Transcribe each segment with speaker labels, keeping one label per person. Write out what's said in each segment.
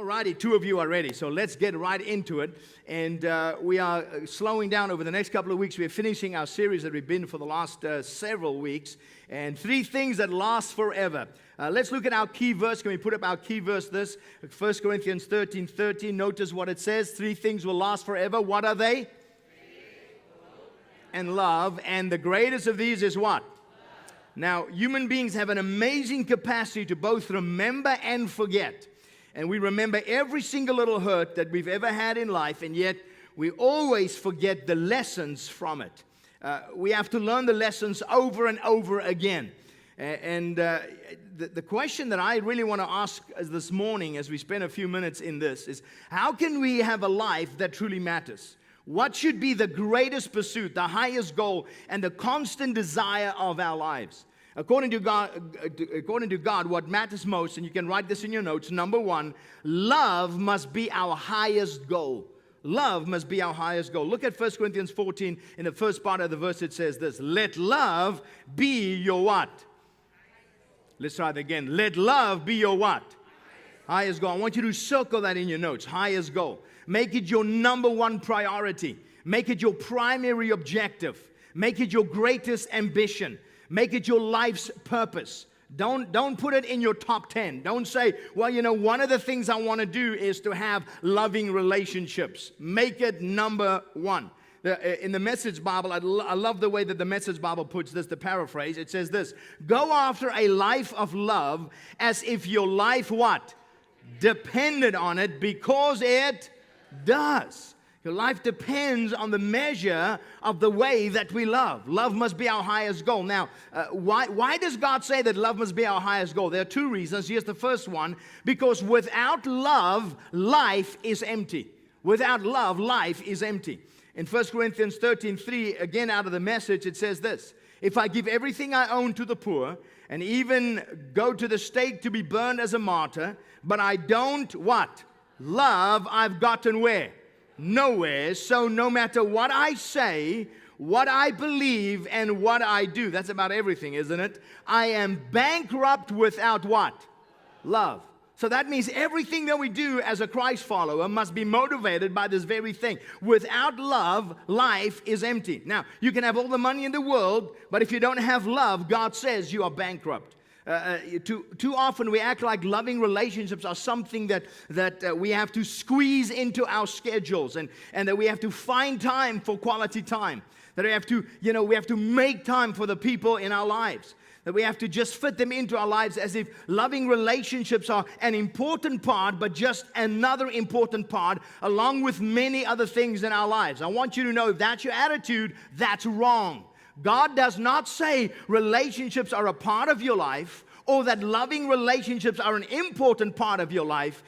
Speaker 1: righty, two of you are ready, so let's get right into it. And we are slowing down over the next couple of weeks. We're finishing our series that we've been for the last several weeks. And 3 things that last forever. Let's look at our key verse. Can we put up our key verse? This 1 Corinthians 13:13. Notice what it says. 3 things will last forever. What are they? And love. And the greatest of these is what? Now, human beings have an amazing capacity to both remember and forget. And we remember every single little hurt that we've ever had in life, and yet we always forget the lessons from it. We have to learn the lessons over and over again. And the question that I really want to ask this morning as we spend a few minutes in this is, how can we have a life that truly matters? What should be the greatest pursuit, the highest goal, and the constant desire of our lives? According to God, what matters most, and you can write this in your notes, number 1, love must be our highest goal. Love must be our highest goal. Look at 1 Corinthians 14. In the first part of the verse, it says this: let love be your what? Let's try it again. Let love be your what? Highest goal. I want you to circle that in your notes. Highest goal. Make it your number 1 priority. Make it your primary objective. Make it your greatest ambition. Make it your life's purpose. Don't put it in your top 10. Don't say, well, you know, one of the things I want to do is to have loving relationships. Make it number 1. In the Message Bible, I love the way that the Message Bible puts this, the paraphrase. It says this: go after a life of love as if your life what? Depended on it, because it does. Your life depends on the measure of the way that we love. Love must be our highest goal. Now, why does God say that love must be our highest goal? There are 2 reasons. Here's the first one. Because without love, life is empty. Without love, life is empty. In 1 Corinthians 13:3, again out of the Message, it says this: if I give everything I own to the poor, and even go to the stake to be burned as a martyr, but I don't what? Love, I've gotten where? Nowhere. So no matter what I say, what I believe, and what I do, that's about everything, isn't it? I am bankrupt without what? Love. So that means everything that we do as a Christ follower must be motivated by this very thing. Without love, life is empty. Now, you can have all the money in the world, but if you don't have love, God says you are bankrupt. Too often we act like loving relationships are something that we have to squeeze into our schedules, and that we have to find time for quality time. That we have to make time for the people in our lives. That we have to just fit them into our lives, as if loving relationships are an important part, but just another important part, along with many other things in our lives. I want you to know, if that's your attitude, that's wrong. God does not say relationships are a part of your life, or that loving relationships are an important part of your life.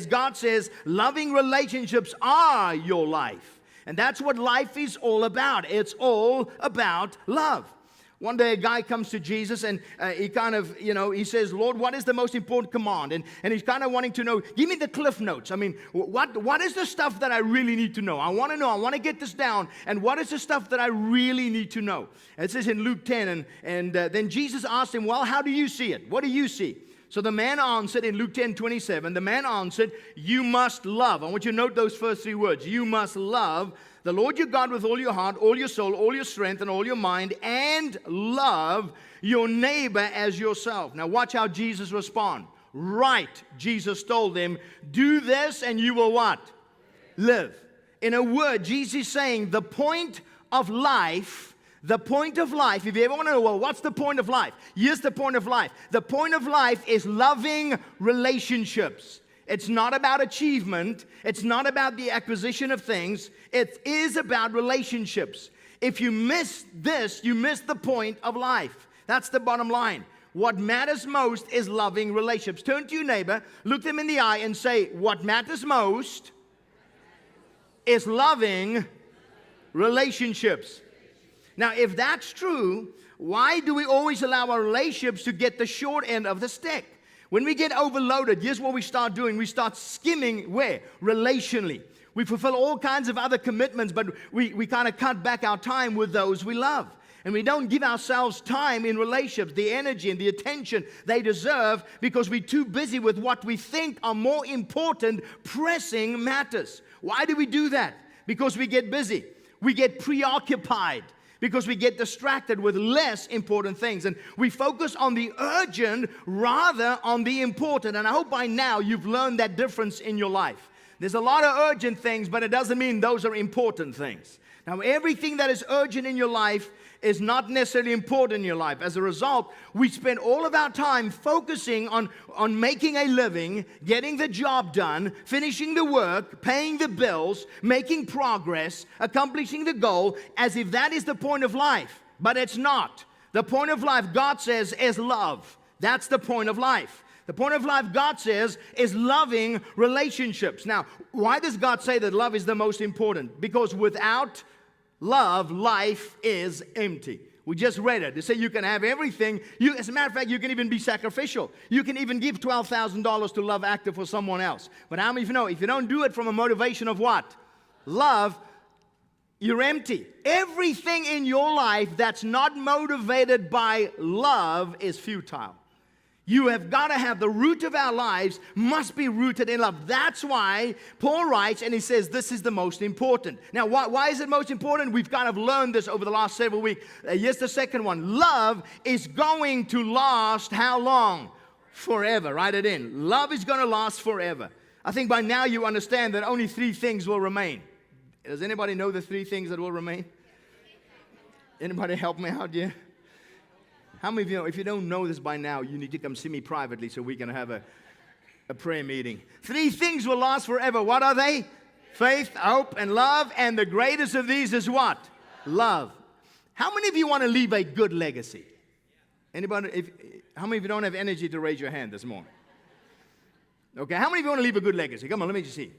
Speaker 1: God says, loving relationships are your life. And that's what life is all about. It's all about love. One day a guy comes to Jesus, and he says, Lord, what is the most important command? And he's kind of wanting to know, give me the cliff notes. I mean, what is the stuff that I really need to know? I want to get this down. And what is the stuff that I really need to know? And it says in Luke 10, and then Jesus asked him, well, how do you see it? What do you see? So the man answered in Luke 10:27, the man answered, you must love. I want you to note those first 3 words. You must love the Lord your God with all your heart, all your soul, all your strength, and all your mind, and love your neighbor as yourself. Now watch how Jesus responds. Right, Jesus told them, do this and you will what? Live. In a word, Jesus is saying the point of life, if you ever want to know, well, what's the point of life? Here's the point of life. The point of life is loving relationships. It's not about achievement. It's not about the acquisition of things. It is about relationships. If you miss this, you miss the point of life. That's the bottom line. What matters most is loving relationships. Turn to your neighbor, look them in the eye, and say, what matters most is loving relationships. Now, if that's true, why do we always allow our relationships to get the short end of the stick? When we get overloaded, here's what we start doing. We start skimming where? Relationally. We fulfill all kinds of other commitments, but we kind of cut back our time with those we love. And we don't give ourselves time in relationships, the energy and the attention they deserve, because we're too busy with what we think are more important, pressing matters. Why do we do that? Because we get busy. We get preoccupied. Because we get distracted with less important things. And we focus on the urgent rather on the important. And I hope by now you've learned that difference in your life. There's a lot of urgent things, but it doesn't mean those are important things. Now, everything that is urgent in your life is not necessarily important in your life. As a result, we spend all of our time focusing on making a living, getting the job done, finishing the work, paying the bills, making progress, accomplishing the goal, as if that is the point of life. But it's not. The point of life, God says, is love. That's the point of life. The point of life, God says, is loving relationships. Now, why does God say that love is the most important? Because without love, life is empty. We just read it. They say you can have everything. As a matter of fact, you can even be sacrificial. You can even give $12,000 to Love Active for someone else. But how many of you know, if you don't do it from a motivation of what? Love, you're empty. Everything in your life that's not motivated by love is futile. You have got to have the root of our lives must be rooted in love. That's why Paul writes and he says this is the most important. Now, why is it most important? We've kind of learned this over the last several weeks. Here's the second one. Love is going to last how long? Forever. Write it in. Love is going to last forever. I think by now you understand that only 3 things will remain. Does anybody know the 3 things that will remain? Anybody help me out here? How many of you know, if you don't know this by now, you need to come see me privately so we can have a prayer meeting. 3 things will last forever. What are they? Faith, hope, and love. And the greatest of these is what? Love. How many of you want to leave a good legacy? Anybody? How many of you don't have energy to raise your hand this morning? Okay, how many of you want to leave a good legacy? Come on, let me just see.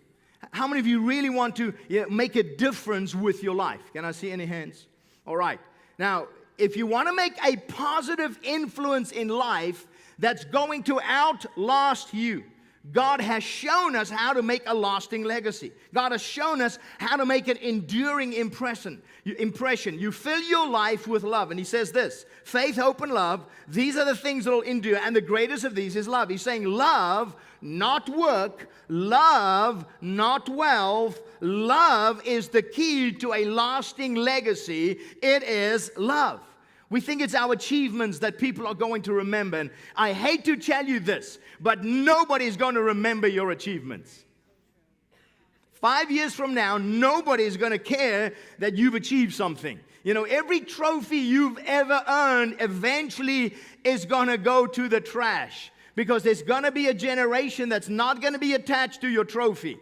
Speaker 1: How many of you really want to make a difference with your life? Can I see any hands? All right. Now, if you want to make a positive influence in life that's going to outlast you, God has shown us how to make a lasting legacy. God has shown us how to make an enduring impression. You fill your life with love. And he says this, faith, hope, and love, these are the things that will endure. And the greatest of these is love. He's saying love, not work. Love, not wealth. Love is the key to a lasting legacy. It is love. We think it's our achievements that people are going to remember. And I hate to tell you this, but nobody's going to remember your achievements. 5 years from now, nobody's going to care that you've achieved something. You know, every trophy you've ever earned eventually is going to go to the trash. Because there's going to be a generation that's not going to be attached to your trophy.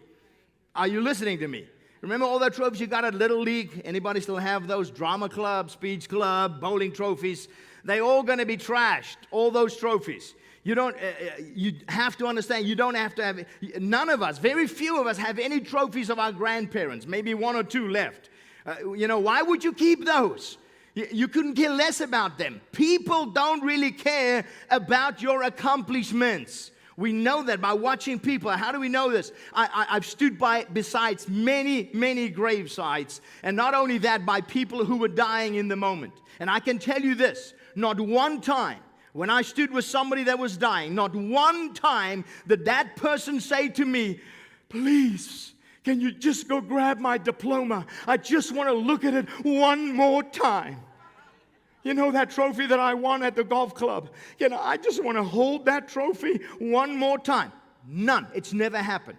Speaker 1: Are you listening to me? Remember all the trophies you got at Little League? Anybody still have those? Drama club, speech club, bowling trophies. They're all going to be trashed, all those trophies. You have to understand, you don't have to have, none of us, very few of us have any trophies of our grandparents, maybe 1 or 2 left. Why would you keep those? You couldn't care less about them. People don't really care about your accomplishments. We know that by watching people. How do we know this? I've stood besides many, many grave sites. And not only that, by people who were dying in the moment. And I can tell you this, not one time, when I stood with somebody that was dying, not one time did that person say to me, please, can you just go grab my diploma? I just want to look at it one more time. You know that trophy that I won at the golf club? I just want to hold that trophy one more time. None. It's never happened.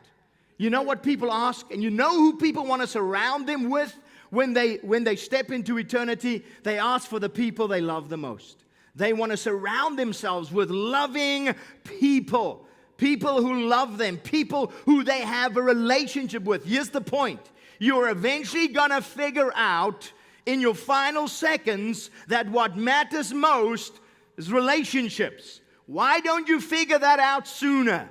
Speaker 1: You know what people ask? And you know who people want to surround them with when they step into eternity? They ask for the people they love the most. They want to surround themselves with loving people. People who love them. People who they have a relationship with. Here's the point. You're eventually going to figure out in your final seconds that what matters most is relationships. Why don't you figure that out sooner?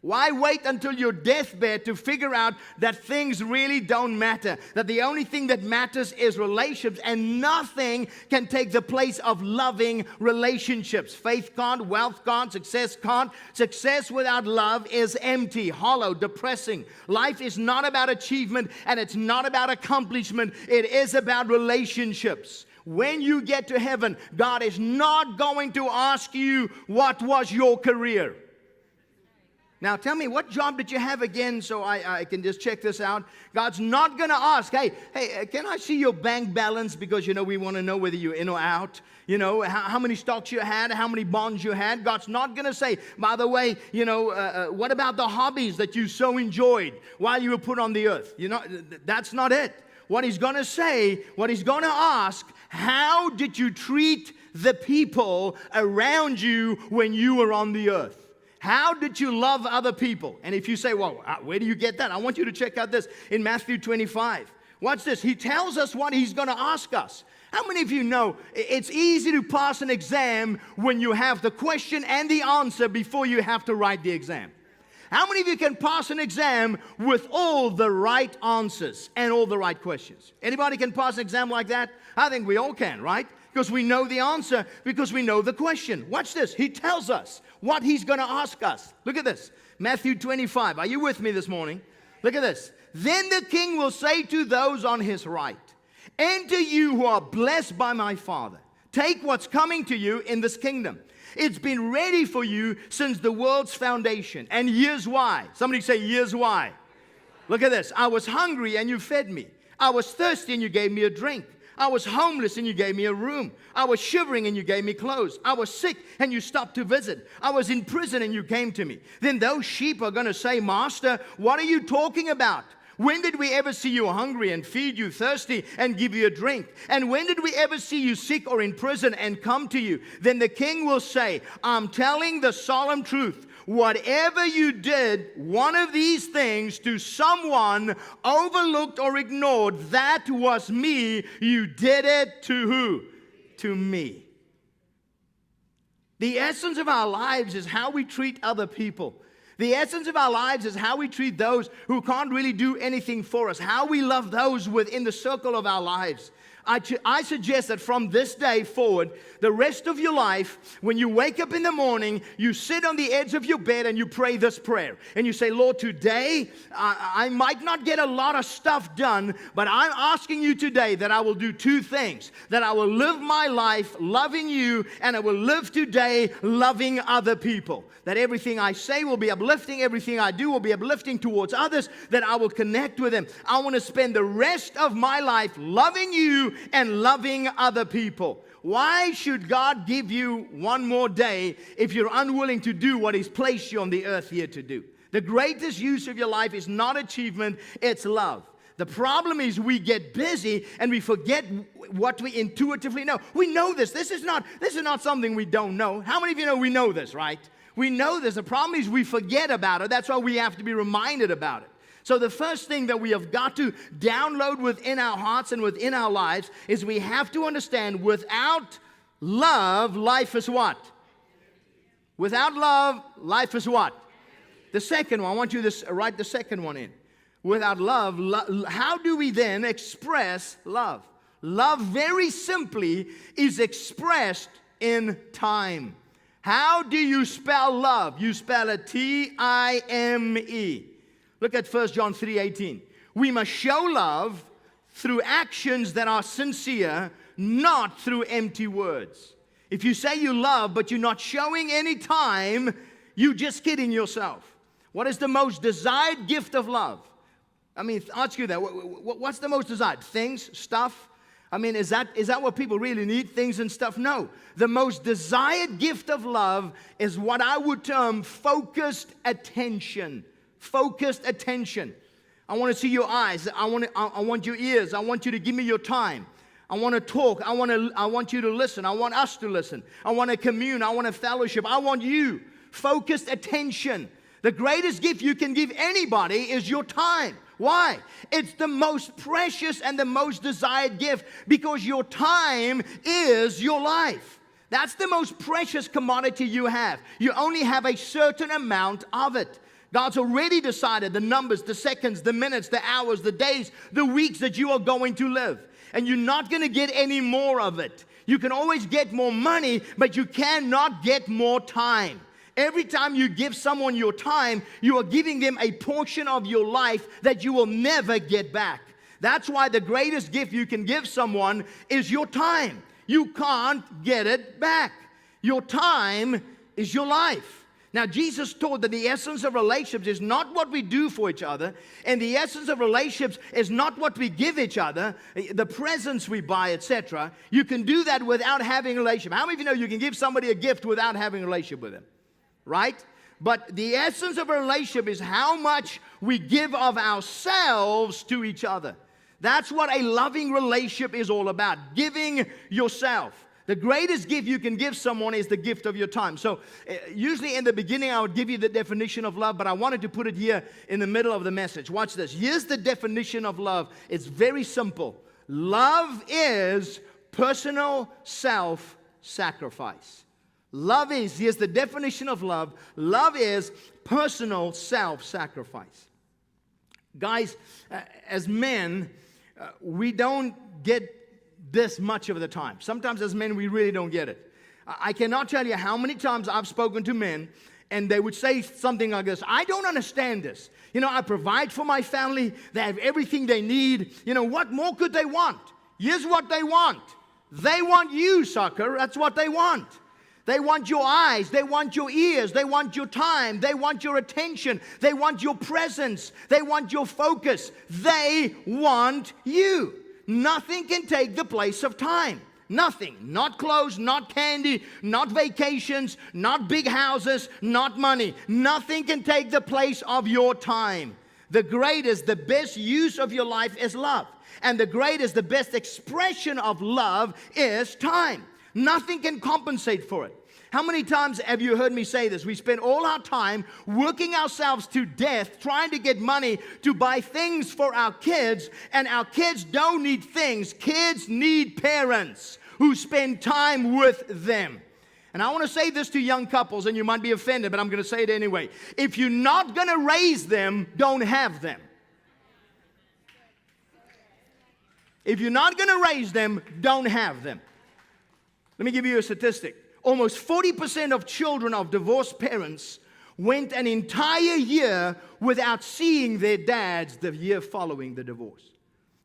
Speaker 1: Why wait until your deathbed to figure out that things really don't matter? That the only thing that matters is relationships, and nothing can take the place of loving relationships. Faith can't, wealth can't, success can't. Success without love is empty, hollow, depressing. Life is not about achievement and it's not about accomplishment. It is about relationships. When you get to heaven, God is not going to ask you, what was your career? Now tell me, what job did you have again, so I can just check this out? God's not going to ask, hey, can I see your bank balance? Because, we want to know whether you're in or out. How many stocks you had, how many bonds you had. God's not going to say, by the way, what about the hobbies that you so enjoyed while you were put on the earth? That's not it. What He's going to say, what He's going to ask, how did you treat the people around you when you were on the earth? How did you love other people? And if you say, well, where do you get that? I want you to check out this in Matthew 25. Watch this. He tells us what He's going to ask us. How many of you know it's easy to pass an exam when you have the question and the answer before you have to write the exam? How many of you can pass an exam with all the right answers and all the right questions? Anybody can pass an exam like that? I think we all can, right? Because we know the answer, because we know the question. Watch this. He tells us what He's going to ask us. Look at this. Matthew 25. Are you with me this morning? Look at this. Then the king will say to those on his right, enter you who are blessed by my Father. Take what's coming to you in this kingdom. It's been ready for you since the world's foundation. And here's why. Somebody say, here's why. Look at this. I was hungry and you fed me. I was thirsty and you gave me a drink. I was homeless and you gave me a room. I was shivering and you gave me clothes. I was sick and you stopped to visit. I was in prison and you came to me. Then those sheep are going to say, Master, what are you talking about? When did we ever see you hungry and feed you, thirsty and give you a drink? And when did we ever see you sick or in prison and come to you? Then the king will say, I'm telling the solemn truth. Whatever you did, one of these things to someone overlooked or ignored, that was me. You did it to who? To me. The essence of our lives is how we treat other people. The essence of our lives is how we treat those who can't really do anything for us, how we love those within the circle of our lives. I suggest that from this day forward, the rest of your life, when you wake up in the morning, you sit on the edge of your bed and you pray this prayer. And you say, Lord, today, I might not get a lot of stuff done, but I'm asking you today that I will do two things. That I will live my life loving you, and I will live today loving other people. That everything I say will be uplifting, everything I do will be uplifting towards others, that I will connect with them. I want to spend the rest of my life loving you and loving other people. Why should God give you one more day if you're unwilling to do what He's placed you on the earth here to do? The greatest use of your life is not achievement, it's love. The problem is we get busy and we forget what we intuitively know. We know this. This is not something we don't know. How many of you know we know this, right? We know this. The problem is we forget about it. That's why we have to be reminded about it. So the first thing that we have got to download within our hearts and within our lives is we have to understand without love, life is what? Without love, life is what? The second one, I want you to write the second one in. Without love, how do we then express love? Love, very simply, is expressed in time. How do you spell love? You spell it T-I-M-E. Look at 1 John 3:18. We must show love through actions that are sincere, not through empty words. If you say you love, but you're not showing any time, you're just kidding yourself. What is the most desired gift of love? I mean, ask you that. What's the most desired? Things? Stuff? I mean, is that what people really need? Things and stuff? No. The most desired gift of love is what I would term focused attention. Focused attention. I want to see your eyes. I want your ears. I want you to give me your time. I want to talk. I want you to listen. I want us to listen. I want to commune. I want to fellowship. I want you. Focused attention. The greatest gift you can give anybody is your time. Why? It's the most precious and the most desired gift because your time is your life. That's the most precious commodity you have. You only have a certain amount of it. God's already decided the numbers, the seconds, the minutes, the hours, the days, the weeks that you are going to live. And you're not going to get any more of it. You can always get more money, but you cannot get more time. Every time you give someone your time, you are giving them a portion of your life that you will never get back. That's why the greatest gift you can give someone is your time. You can't get it back. Your time is your life. Now, Jesus taught that the essence of relationships is not what we do for each other, and the essence of relationships is not what we give each other, the presents we buy, etc. You can do that without having a relationship. How many of you know you can give somebody a gift without having a relationship with them? Right? But the essence of a relationship is how much we give of ourselves to each other. That's what a loving relationship is all about, giving yourself. The greatest gift you can give someone is the gift of your time. So usually in the beginning I would give you the definition of love, but I wanted to put it here in the middle of the message. Watch this. Here's the definition of love. It's very simple. Love is personal self-sacrifice. Love is, here's the definition of love. Love is personal self-sacrifice. Guys, as men, we don't get this much of the time. Sometimes as men, we really don't get it. I cannot tell you how many times I've spoken to men and they would say something like this: I don't understand this. You know, I provide for my family. They have everything they need. You know, what more could they want? Here's what they want. They want you, sucker. That's what they want. They want your eyes. They want your ears. They want your time. They want your attention. They want your presence. They want your focus. They want you. Nothing can take the place of time. Nothing. Not clothes, not candy, not vacations, not big houses, not money. Nothing can take the place of your time. The greatest, the best use of your life is love. And the greatest, the best expression of love is time. Nothing can compensate for it. How many times have you heard me say this? We spend all our time working ourselves to death trying to get money to buy things for our kids, and our kids don't need things. Kids need parents who spend time with them. And I want to say this to young couples, and you might be offended, but I'm going to say it anyway. If you're not going to raise them, don't have them. If you're not going to raise them, don't have them. Let me give you a statistic. Almost 40% of children of divorced parents went an entire year without seeing their dads the year following the divorce.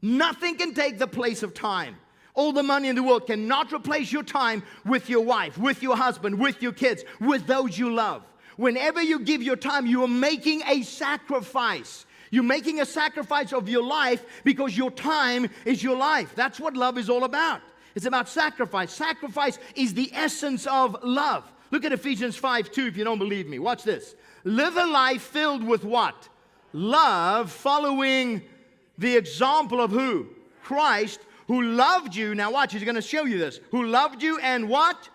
Speaker 1: Nothing can take the place of time. All the money in the world cannot replace your time with your wife, with your husband, with your kids, with those you love. Whenever you give your time, you are making a sacrifice. You're making a sacrifice of your life because your time is your life. That's what love is all about. It's about sacrifice. Sacrifice is the essence of love. Look at Ephesians 5:2 if you don't believe me. Watch this. Live a life filled with what? Love, following the example of who? Christ, who loved you. Now watch, he's going to show you this. Who loved you and what?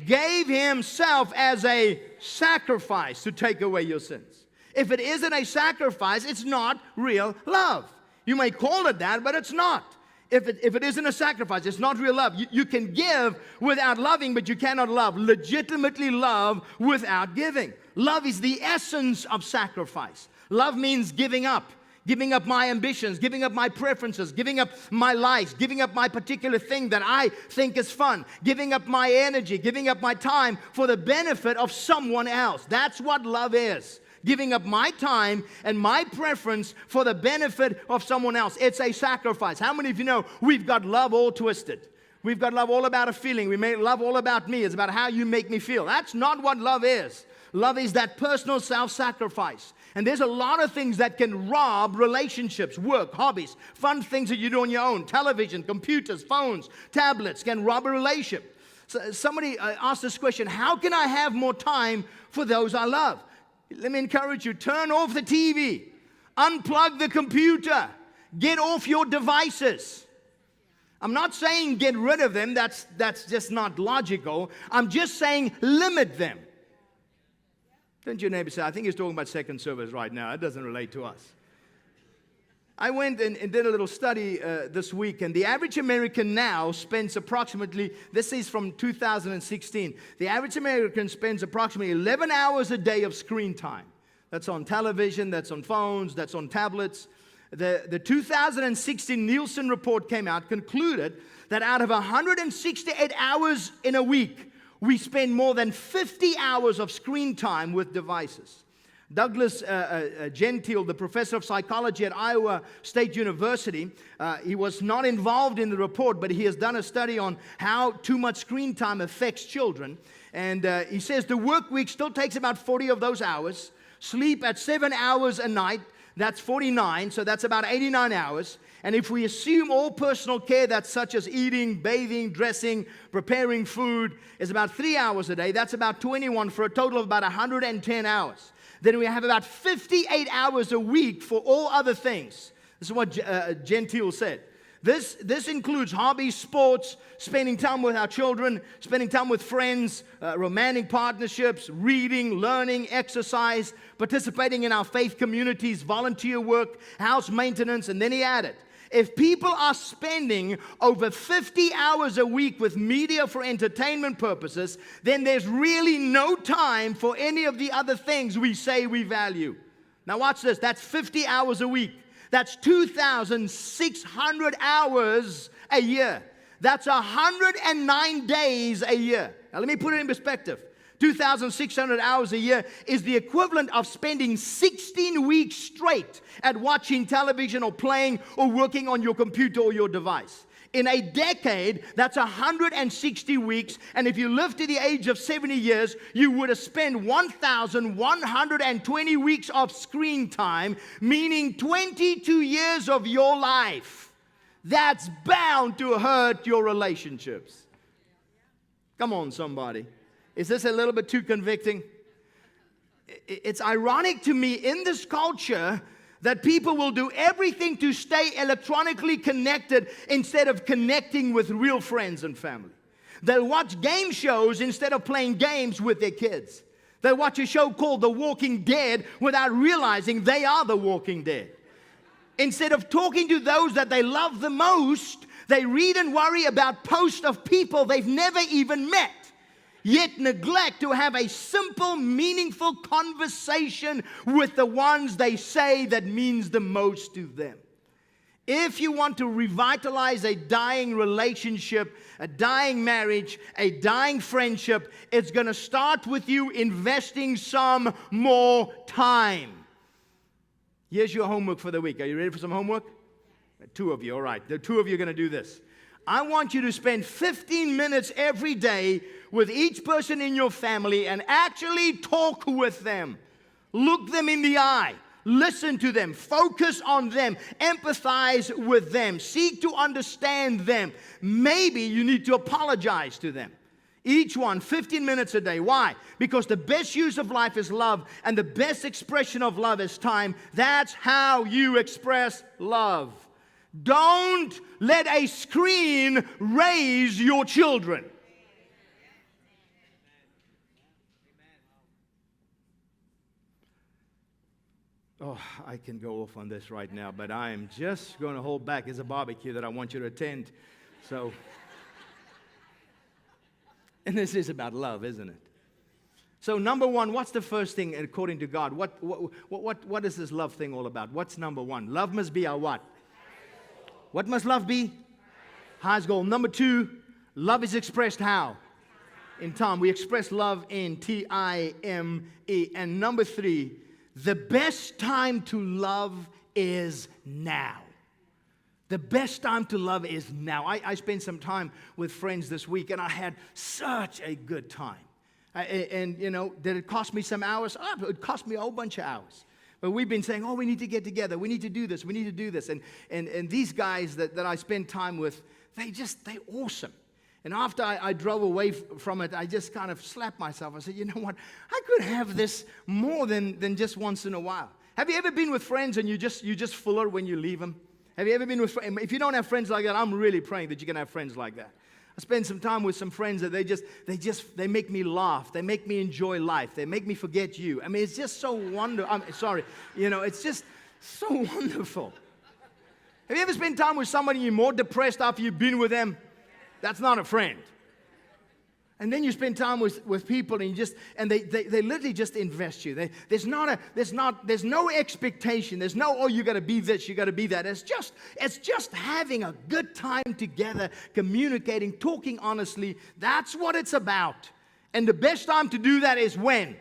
Speaker 1: Gave himself as a sacrifice to take away your sins. If it isn't a sacrifice, it's not real love. You may call it that, but it's not. If it isn't a sacrifice, it's not real love. You can give without loving, but you cannot legitimately love without giving. Love is the essence of sacrifice. Love means giving up. Giving up my ambitions, giving up my preferences, giving up my life, giving up my particular thing that I think is fun, giving up my energy, giving up my time for the benefit of someone else. That's what love is. Giving up my time and my preference for the benefit of someone else. It's a sacrifice. How many of you know we've got love all twisted? We've got love all about a feeling. We make love all about me. It's about how you make me feel. That's not what love is. Love is that personal self-sacrifice. And there's a lot of things that can rob relationships, work, hobbies, fun things that you do on your own. Television, computers, phones, tablets can rob a relationship. So somebody asked this question: how can I have more time for those I love? Let me encourage you, turn off the TV, unplug the computer, get off your devices. I'm not saying get rid of them, that's just not logical. I'm just saying limit them. Don't your neighbor say, I think he's talking about second service right now. It doesn't relate to us. I went and did a little study this week, and the average American now spends approximately, this is from 2016, the average American spends approximately 11 hours a day of screen time. That's on television, that's on phones, that's on tablets. The 2016 Nielsen report came out, concluded that out of 168 hours in a week, we spend more than 50 hours of screen time with devices. Douglas Gentile, the professor of psychology at Iowa State University, he was not involved in the report, but he has done a study on how too much screen time affects children. And he says the work week still takes about 40 of those hours. Sleep at 7 hours a night, that's 49, so that's about 89 hours. And if we assume all personal care, that's such as eating, bathing, dressing, preparing food, is about 3 hours a day, that's about 21 for a total of about 110 hours. Then we have about 58 hours a week for all other things. This is what Gentile said. This includes hobbies, sports, spending time with our children, spending time with friends, romantic partnerships, reading, learning, exercise, participating in our faith communities, volunteer work, house maintenance, and then he added, if people are spending over 50 hours a week with media for entertainment purposes, then there's really no time for any of the other things we say we value. Now watch this. That's 50 hours a week. That's 2,600 hours a year. That's 109 days a year. Now let me put it in perspective. 2,600 hours a year is the equivalent of spending 16 weeks straight at watching television or playing or working on your computer or your device. In a decade, that's 160 weeks, and if you live to the age of 70 years, you would have spent 1,120 weeks of screen time, meaning 22 years of your life. That's bound to hurt your relationships. Come on, somebody. Is this a little bit too convicting? It's ironic to me in this culture that people will do everything to stay electronically connected instead of connecting with real friends and family. They'll watch game shows instead of playing games with their kids. They'll watch a show called The Walking Dead without realizing they are the Walking Dead. Instead of talking to those that they love the most, they read and worry about posts of people they've never even met. Yet neglect to have a simple, meaningful conversation with the ones they say that means the most to them. If you want to revitalize a dying relationship, a dying marriage, a dying friendship, it's going to start with you investing some more time. Here's your homework for the week. Are you ready for some homework? 2 of you, all right. The 2 of you are going to do this. I want you to spend 15 minutes every day with each person in your family and actually talk with them. Look them in the eye. Listen to them. Focus on them. Empathize with them. Seek to understand them. Maybe you need to apologize to them. Each one, 15 minutes a day. Why? Because the best use of life is love, and the best expression of love is time. That's how you express love. Don't let a screen raise your children. Oh, I can go off on this right now, but I am just going to hold back. There's a barbecue that I want you to attend. So, and this is about love, isn't it? So, number one, what's the first thing according to God? What is this love thing all about? What's number one? Love must be our what? What must love be? Highest goal. Number 2, love is expressed how? In time. We express love in T-I-M-E. And number 3, the best time to love is now. The best time to love is now. I spent some time with friends this week, and I had such a good time. And you know, did it cost me some hours? Oh, it cost me a whole bunch of hours. But we've been saying, oh, we need to get together. We need to do this. We need to do this. And these guys that I spend time with, they're awesome. And after I drove away from it, I just kind of slapped myself. I said, you know what? I could have this more than just once in a while. Have you ever been with friends and you just fuller when you leave them? Have you ever been with friends? If you don't have friends like that, I'm really praying that you can have friends like that. I spend some time with some friends that they make me laugh. They make me enjoy life. They make me forget you. I mean, it's just so wonderful. I'm sorry. You know, it's just so wonderful. Have you ever spent time with somebody and you're more depressed after you've been with them? That's not a friend. And then you spend time with people and they literally just invest you. There's no expectation. There's no, oh, you got to be this, you got to be that. It's just having a good time together, communicating, talking honestly. That's what it's about. And the best time to do that is when?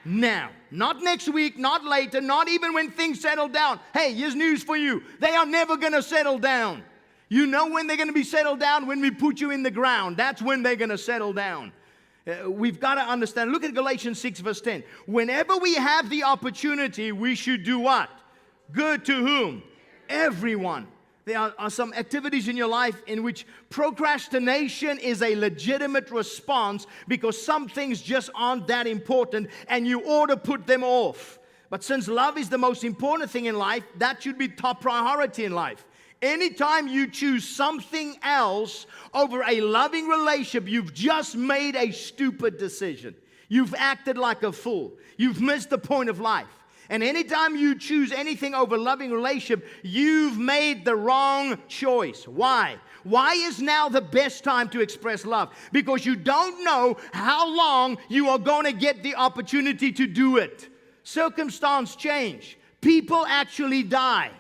Speaker 1: Now. Not next week, not later, not even when things settle down. Hey, here's news for you. They are never going to settle down. You know when they're going to be settled down? When we put you in the ground. That's when they're going to settle down. We've got to understand. Look at Galatians 6 verse 10. Whenever we have the opportunity, we should do what? Good to whom? Everyone. There are some activities in your life in which procrastination is a legitimate response because some things just aren't that important and you ought to put them off. But since love is the most important thing in life, that should be top priority in life. Anytime you choose something else over a loving relationship, you've just made a stupid decision. You've acted like a fool. You've missed the point of life. And anytime you choose anything over loving relationship, you've made the wrong choice. Why? Why is now the best time to express love? Because you don't know how long you are going to get the opportunity to do it. Circumstance change. People actually die.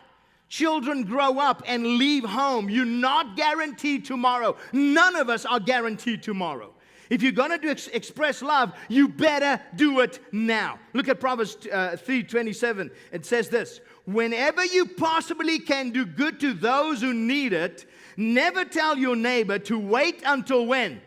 Speaker 1: Children grow up and leave home. You're not guaranteed tomorrow. None of us are guaranteed tomorrow. If you're going to express love, you better do it now. Look at Proverbs 3:27. It says this: whenever you possibly can do good to those who need it, never tell your neighbor to wait until when?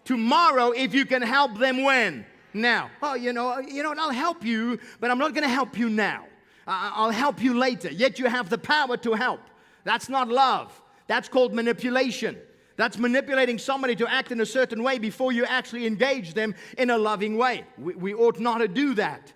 Speaker 1: Tomorrow, if you can help them when? Now. Oh, you know, I'll help you, but I'm not going to help you now. I'll help you later. Yet you have the power to help. That's not love. That's called manipulation. That's manipulating somebody to act in a certain way before you actually engage them in a loving way. We ought not to do that.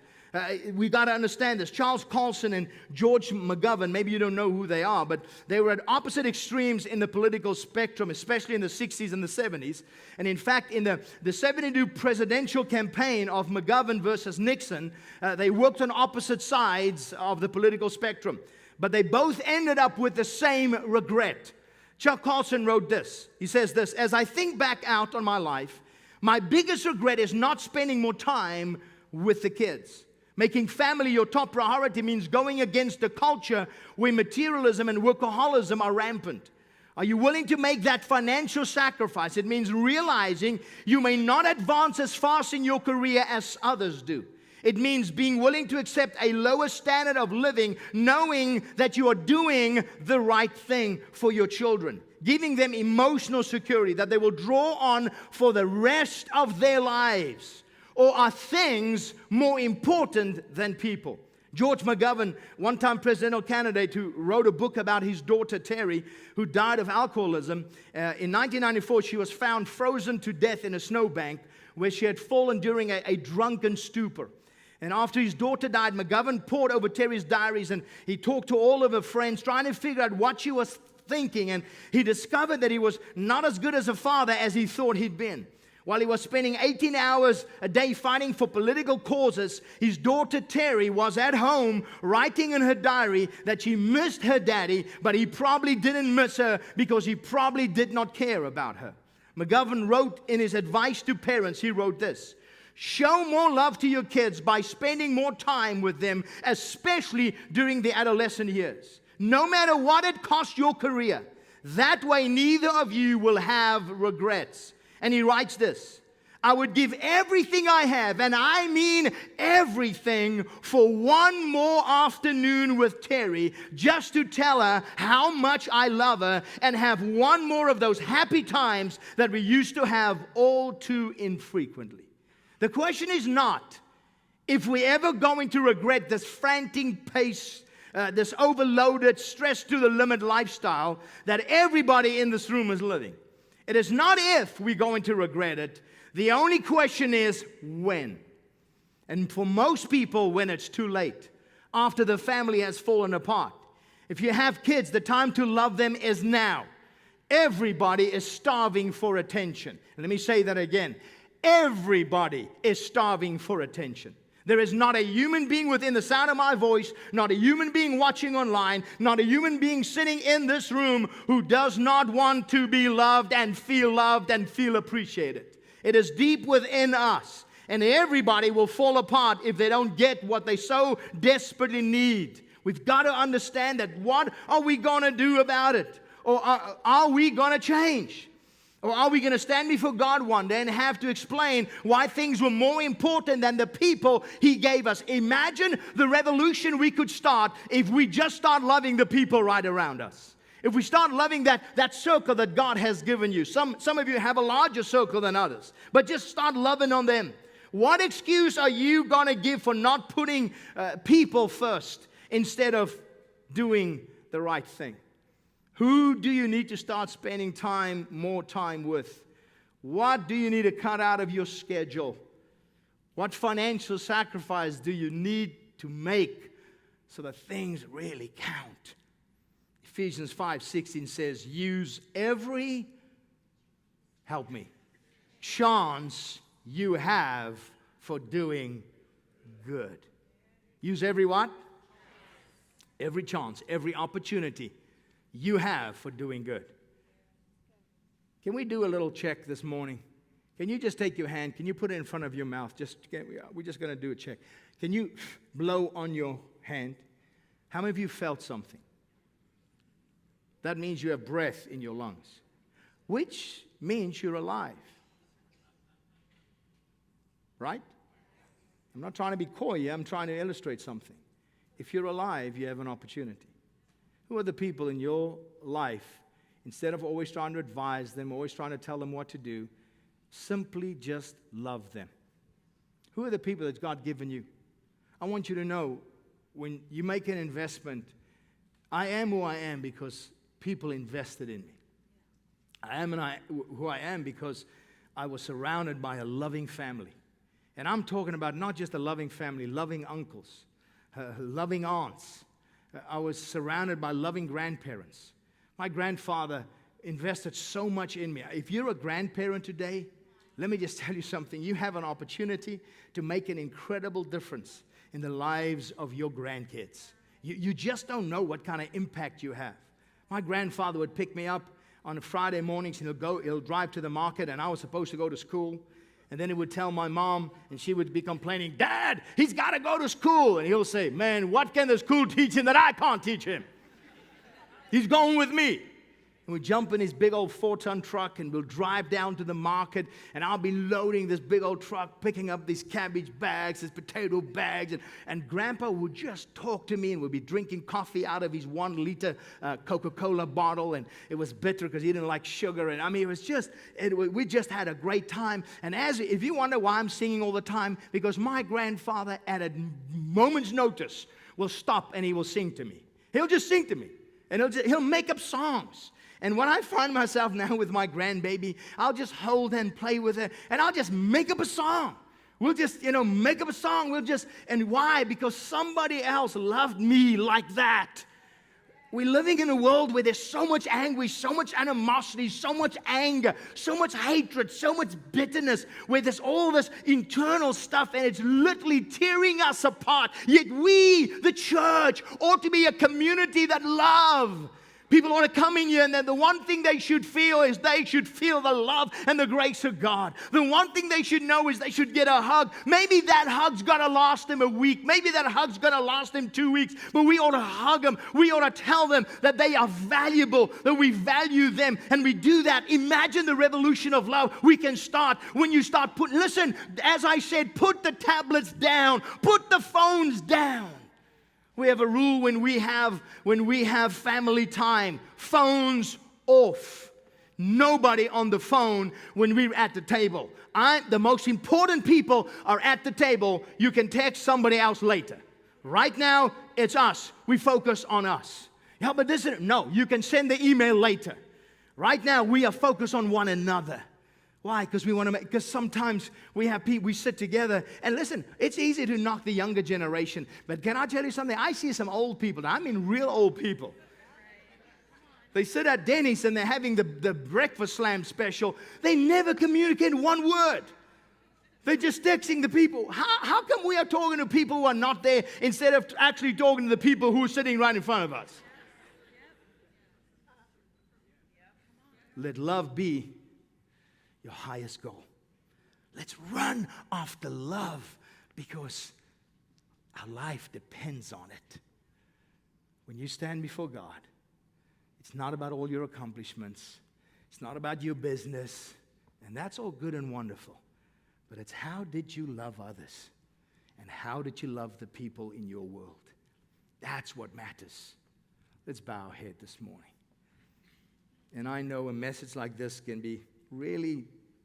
Speaker 1: We got to understand this. Charles Colson and George McGovern, maybe you don't know who they are, but they were at opposite extremes in the political spectrum, especially in the 60s and the 70s. And in fact, in the 72 presidential campaign of McGovern versus Nixon, they worked on opposite sides of the political spectrum. But they both ended up with the same regret. Chuck Colson wrote this. He says this: as I think back out on my life, my biggest regret is not spending more time with the kids. Making family your top priority means going against a culture where materialism and workaholism are rampant. Are you willing to make that financial sacrifice? It means realizing you may not advance as fast in your career as others do. It means being willing to accept a lower standard of living, knowing that you are doing the right thing for your children, giving them emotional security that they will draw on for the rest of their lives. Or are things more important than people? George McGovern, one-time presidential candidate who wrote a book about his daughter Terry, who died of alcoholism. In 1994, she was found frozen to death in a snowbank where she had fallen during a drunken stupor. And after his daughter died, McGovern pored over Terry's diaries and he talked to all of her friends, trying to figure out what she was thinking. And he discovered that he was not as good as a father as he thought he'd been. While he was spending 18 hours a day fighting for political causes, his daughter Terry was at home writing in her diary that she missed her daddy, but he probably didn't miss her because he probably did not care about her. McGovern wrote in his advice to parents, he wrote this: show more love to your kids by spending more time with them, especially during the adolescent years. No matter what it costs your career, that way neither of you will have regrets. And he writes this: I would give everything I have, and I mean everything, for one more afternoon with Terry, just to tell her how much I love her and have one more of those happy times that we used to have all too infrequently. The question is not if we're ever going to regret this frantic pace, this overloaded, stress to the limit lifestyle that everybody in this room is living. It is not if we're going to regret it. The only question is when. And for most people, when it's too late, after the family has fallen apart. If you have kids, the time to love them is now. Everybody is starving for attention. Let me say that again. Everybody is starving for attention. There is not a human being within the sound of my voice, not a human being watching online, not a human being sitting in this room who does not want to be loved and feel appreciated. It is deep within us, and everybody will fall apart if they don't get what they so desperately need. We've got to understand that. What are we going to do about it? Or are we going to change? Or are we going to stand before God one day and have to explain why things were more important than the people He gave us? Imagine the revolution we could start if we just start loving the people right around us. If we start loving that circle that God has given you. Some of you have a larger circle than others, but just start loving on them. What excuse are you going to give for not putting people first instead of doing the right thing? Who do you need to start spending more time with? What do you need to cut out of your schedule? What financial sacrifice do you need to make so that things really count? Ephesians 5:16 says, use every, help me, chance you have for doing good. Use every what? Every chance, every opportunity you have for doing good. Can we do a little check this morning? Can you just take your hand? Can you put it in front of your mouth? We're just going to do a check. Can you blow on your hand? How many of you felt something? That means you have breath in your lungs, which means you're alive. Right? I'm not trying to be coy. I'm trying to illustrate something. If you're alive, you have an opportunity. Who are the people in your life, instead of always trying to advise them, always trying to tell them what to do, simply just love them? Who are the people that God given you? I want you to know, when you make an investment, I am who I am because people invested in me. I am who I am because I was surrounded by a loving family. And I'm talking about not just a loving family, loving uncles, loving aunts. I was surrounded by loving grandparents. My grandfather invested so much in me. If you're a grandparent today, let me just tell you something. You have an opportunity to make an incredible difference in the lives of your grandkids. You just don't know what kind of impact you have. My grandfather would pick me up on Friday mornings, and he'll drive to the market, and I was supposed to go to school. And then he would tell my mom, and she would be complaining, Dad, he's got to go to school. And he'll say, man, what can the school teach him that I can't teach him? He's going with me. And we jump in his big old 4-ton truck, and we'll drive down to the market, and I'll be loading this big old truck, picking up these cabbage bags, these potato bags, and Grandpa would just talk to me, and we'd be drinking coffee out of his 1-liter Coca-Cola bottle, and it was bitter because he didn't like sugar, and I mean, we just had a great time. And if you wonder why I'm singing all the time, because my grandfather, at a moment's notice, will stop and he will sing to me. He'll just sing to me, and he'll make up songs. And when I find myself now with my grandbaby, I'll just hold her and play with her, and I'll just make up a song. We'll just, make up a song. And why? Because somebody else loved me like that. We're living in a world where there's so much anguish, so much animosity, so much anger, so much hatred, so much bitterness, where there's all this internal stuff, and it's literally tearing us apart. Yet we, the church, ought to be a community that love. People want to come in here, and then the one thing they should feel is they should feel the love and the grace of God. The one thing they should know is they should get a hug. Maybe that hug's going to last them a week. Maybe that hug's going to last them 2 weeks. But we ought to hug them. We ought to tell them that they are valuable, that we value them. And we do that. Imagine the revolution of love we can start when you start listen, as I said, put the tablets down. Put the phones down. We have a rule when we have family time, phones off. Nobody on the phone when we're at the table. The most important people are at the table. You can text somebody else later. Right now, it's us. We focus on us. Yeah, but no, you can send the email later. Right now, we are focused on one another. Why? Because sometimes we have people, we sit together, and listen, it's easy to knock the younger generation, but can I tell you something? I see some old people, I mean real old people. They sit at Denny's and they're having the breakfast slam special. They never communicate one word. They're just texting the people. How come we are talking to people who are not there instead of actually talking to the people who are sitting right in front of us? Let love be your highest goal. Let's run after love because our life depends on it. When you stand before God, it's not about all your accomplishments. It's not about your business. And that's all good and wonderful. But it's how did you love others? And how did you love the people in your world? That's what matters. Let's bow our head this morning. And I know a message like this can be really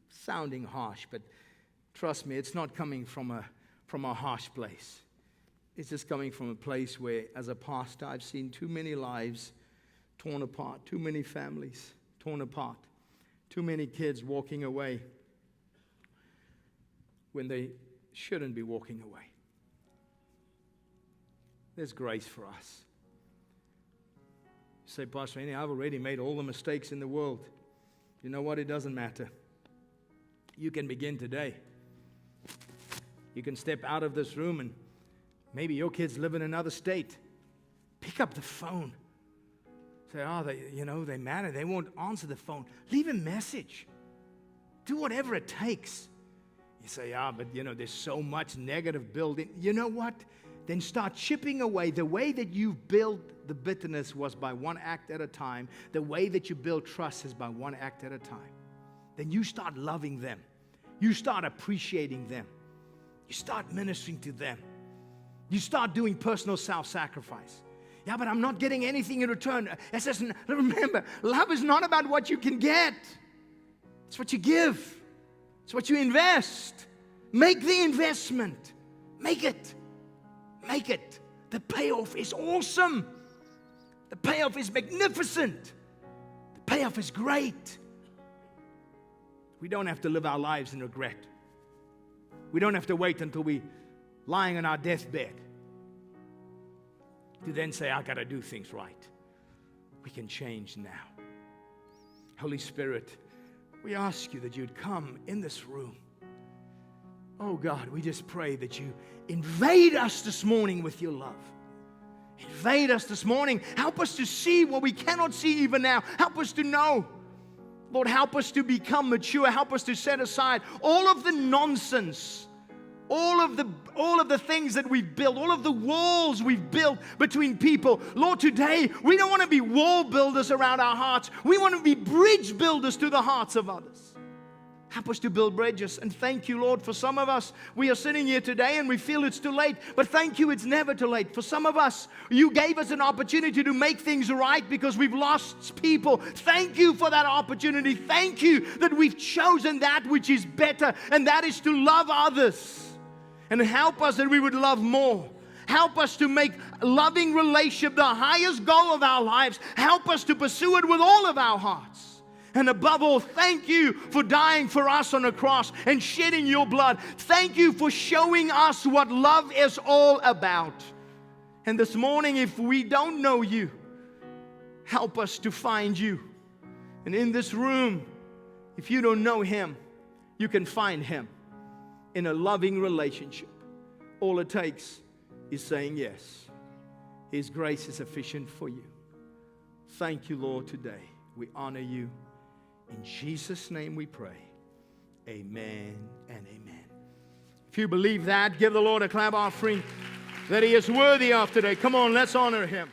Speaker 1: sounding harsh, but trust me, it's not coming from a harsh place. It's just coming from a place where, as a pastor, I've seen too many lives torn apart, too many families torn apart, too many kids walking away when they shouldn't be walking away. There's grace for us. You say, Pastor Hennie, I've already made all the mistakes in the world. You know what? It doesn't matter. You can begin today. You can step out of this room and maybe your kids live in another state. Pick up the phone. Say, they matter. They won't answer the phone. Leave a message. Do whatever it takes. You say, but there's so much negative building. You know what? Then start chipping away. The way that you build the bitterness was by one act at a time. The way that you build trust is by one act at a time. Then you start loving them. You start appreciating them. You start ministering to them. You start doing personal self-sacrifice. Yeah, but I'm not getting anything in return. It says, remember, love is not about what you can get. It's what you give. It's what you invest. Make the investment. Make it. Make it. The payoff is awesome. The payoff is magnificent. The payoff is great. We don't have to live our lives in regret. We don't have to wait until we're lying on our deathbed to then say, I got to do things right. We can change now. Holy Spirit, we ask you that you'd come in this room. Oh God, we just pray that you invade us this morning with your love. Invade us this morning. Help us to see what we cannot see even now. Help us to know. Lord, help us to become mature. Help us to set aside all of the nonsense, all of the things that we've built, all of the walls we've built between people. Lord, today, we don't want to be wall builders around our hearts. We want to be bridge builders to the hearts of others. Help us to build bridges. And thank you, Lord, for some of us, we are sitting here today and we feel it's too late. But thank you, it's never too late. For some of us, you gave us an opportunity to make things right because we've lost people. Thank you for that opportunity. Thank you that we've chosen that which is better, and that is to love others. And help us that we would love more. Help us to make loving relationship the highest goal of our lives. Help us to pursue it with all of our hearts. And above all, thank you for dying for us on the cross and shedding your blood. Thank you for showing us what love is all about. And this morning, if we don't know you, help us to find you. And in this room, if you don't know him, you can find him in a loving relationship. All it takes is saying yes. His grace is sufficient for you. Thank you, Lord, today. We honor you. In Jesus' name we pray. Amen and amen. If you believe that, give the Lord a clap offering that he is worthy of today. Come on, let's honor him.